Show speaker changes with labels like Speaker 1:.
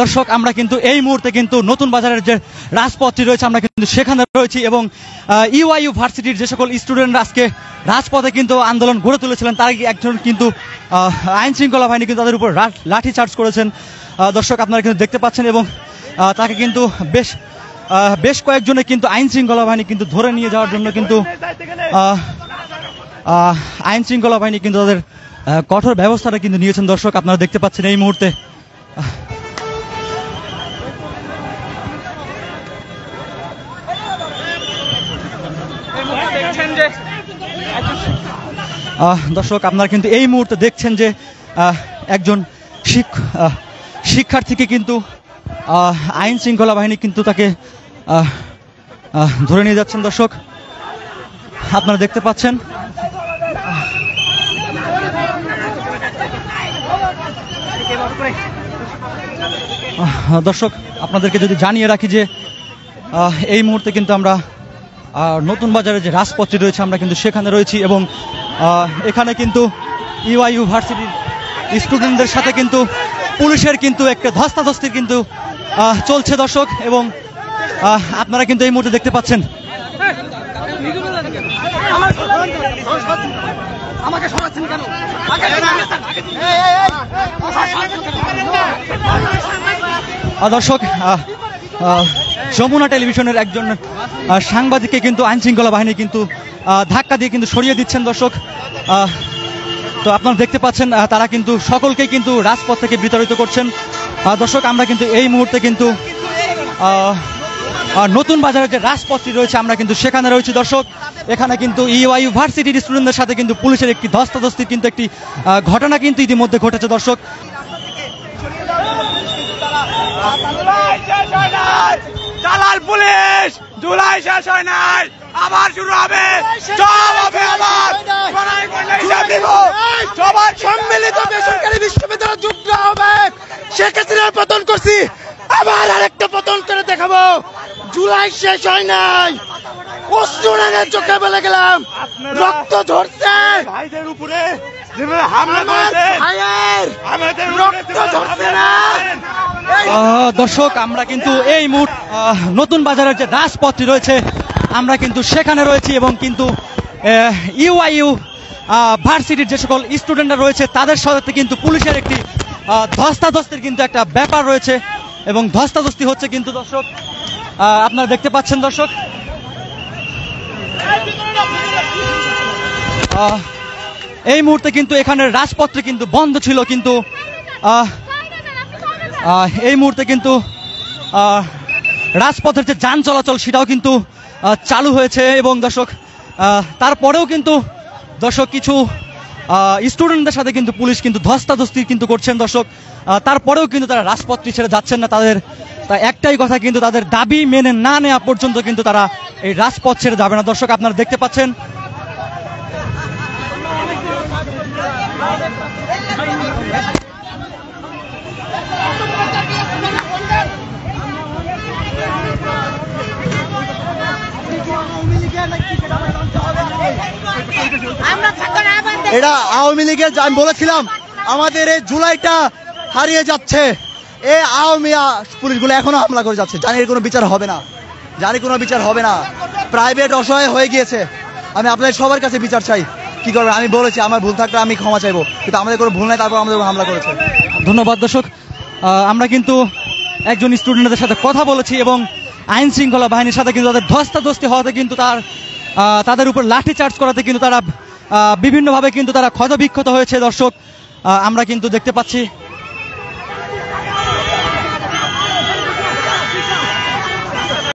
Speaker 1: দর্শক আমরা কিন্তু এই মুহূর্তে কিন্তু নতুন বাজারের যে রাজপথটি রয়েছে আমরা কিন্তু সেখানে রয়েছি এবং ইউআইইউ ভার্সিটির যে সকল স্টুডেন্টরা আজকে রাজপথে কিন্তু আন্দোলন গড়ে তুলেছিলেন তার একজন কিন্তু আইন শৃঙ্খলা বাহিনী কিন্তু তাদের উপর লাঠি চার্জ করেছেন। দর্শক আপনারা কিন্তু দেখতে পাচ্ছেন এবং তাকে কিন্তু বেশ কয়েকজনে কিন্তু আইন শৃঙ্খলা বাহিনী কিন্তু ধরে নিয়ে যাওয়ার জন্য কিন্তু আইন শৃঙ্খলা বাহিনী কিন্তু তাদের কঠোর ব্যবস্থাটা কিন্তু নিয়েছেন। দর্শক আপনারা দেখতে পাচ্ছেন এই মুহূর্তে দর্শক আপনারা কিন্তু এই মুহূর্তে দেখছেন যে একজন শিক্ষার্থীকে কিন্তু আইন শৃঙ্খলা বাহিনী কিন্তু তাকে ধরে নিয়ে যাচ্ছেন। দর্শক আপনারা দেখতে পাচ্ছেন দর্শক আপনাদেরকে যদি জানিয়ে রাখি যে এই মুহূর্তে কিন্তু আমরা নতুন বাজারে যে রাজপথটি রয়েছে আমরা কিন্তু সেখানে রয়েছি এবং এখানে কিন্তু ইউআইইউ ভার্সিটির স্টুডেন্টদের সাথে কিন্তু পুলিশের কিন্তু একটা ধস্তাধস্তি কিন্তু চলছে। দর্শক এবং আপনারা কিন্তু এই মুহূর্তে দেখতে পাচ্ছেন দর্শক যমুনা টেলিভিশনের একজন সাংবাদিককে কিন্তু আইন শৃঙ্খলা বাহিনী কিন্তু ধাক্কা দিয়ে কিন্তু সরিয়ে দিচ্ছেন। দর্শক তো আপনারা দেখতে পাচ্ছেন তারা কিন্তু সকলকেই কিন্তু রাজপথ থেকে বিতাড়িত করছেন। দর্শক আমরা কিন্তু এই মুহূর্তে কিন্তু নতুন বাজারের যে রাজপথটি রয়েছে আমরা কিন্তু সেখানে রয়েছি। দর্শক এখানে কিন্তু ইউআইইউ ভার্সিটির স্টুডেন্টদের সাথে কিন্তু পুলিশের একটি ধস্তাধস্তির কিন্তু একটি ঘটনা কিন্তু ইতিমধ্যে ঘটেছে। দর্শক
Speaker 2: দালাল পুলিশ জুলাই শেষ হয় নাই, আবার শুরু হবে, সব হবে আবার সবার সম্মিলিত বেসরকারি বিশ্ববিদ্যালয় যুদ্ধ হবে। শেখ হাসিনার পতন করছি, আবার আরেকটা পতন করে দেখাবো। জুলাই শেষ হয় নাই, অস্ত্রের চোখে বলে গেলাম, রক্ত ঝরছে ভাইদের উপরে হামলা করেছে, রক্ত ঝরছে না।
Speaker 1: দর্শক আমরা কিন্তু এই মুহূর্তে নতুন বাজারের যে রাজপথটি রয়েছে আমরা কিন্তু সেখানে রয়েছি এবং কিন্তু ইউআইইউ ভার্সিটির যে সকল স্টুডেন্টরা রয়েছে তাদের সাথে কিন্তু পুলিশের একটি ধস্তাধস্তির কিন্তু একটা ব্যাপার রয়েছে এবং ধস্তাধস্তি হচ্ছে কিন্তু। দর্শক আপনারা দেখতে পাচ্ছেন দর্শক এই মুহূর্তে কিন্তু এখানের রাজপথটি কিন্তু বন্ধ ছিল কিন্তু এই মুহূর্তে কিন্তু রাজপথের যে যান চলাচল সেটাও কিন্তু চালু হয়েছে এবং দর্শক তারপরেও কিন্তু দর্শক কিছু স্টুডেন্টদের সাথে কিন্তু পুলিশ কিন্তু ধস্তাধস্তি কিন্তু করছেন। দর্শক তারপরেও কিন্তু তারা রাজপথটি ছেড়ে যাচ্ছেন না। তাদের একটাই কথা কিন্তু তাদের দাবি মেনে না নেওয়া পর্যন্ত কিন্তু তারা এই রাজপথ ছেড়ে যাবে না। দর্শক আপনারা দেখতে পাচ্ছেন
Speaker 3: এটা আওয়ামী লীগের, আমি বলেছিলাম আমাদের এই জুলাইটা হারিয়ে যাচ্ছে, এই আওয়ামী পুলিশগুলো এখনো হামলা করে যাচ্ছে। জানি এর কোনো বিচার হবে না, জানি কোনো বিচার হবে না, প্রাইভেট অসহায় হয়ে গিয়েছে। আমি আপনাদের সবার কাছে বিচার চাই, কি করবেন? আমি বলেছি আমার ভুল থাকলে আমি ক্ষমা চাইবো, কিন্তু আমাদের কোনো ভুল নাই, তারপর আমাদের হামলা করেছে।
Speaker 1: ধন্যবাদ। দর্শক আমরা কিন্তু একজন স্টুডেন্টদের সাথে কথা বলেছি এবং আইন শৃঙ্খলা বাহিনীর সাথে কিন্তু তাদের ধস্তাধস্তি হওয়াতে কিন্তু তাদের উপর লাঠি চার্জ করাতে কিন্তু তারা বিভিন্নভাবে কিন্তু তারা ক্ষতবিক্ষত হয়েছে। দর্শক আমরা কিন্তু দেখতে পাচ্ছি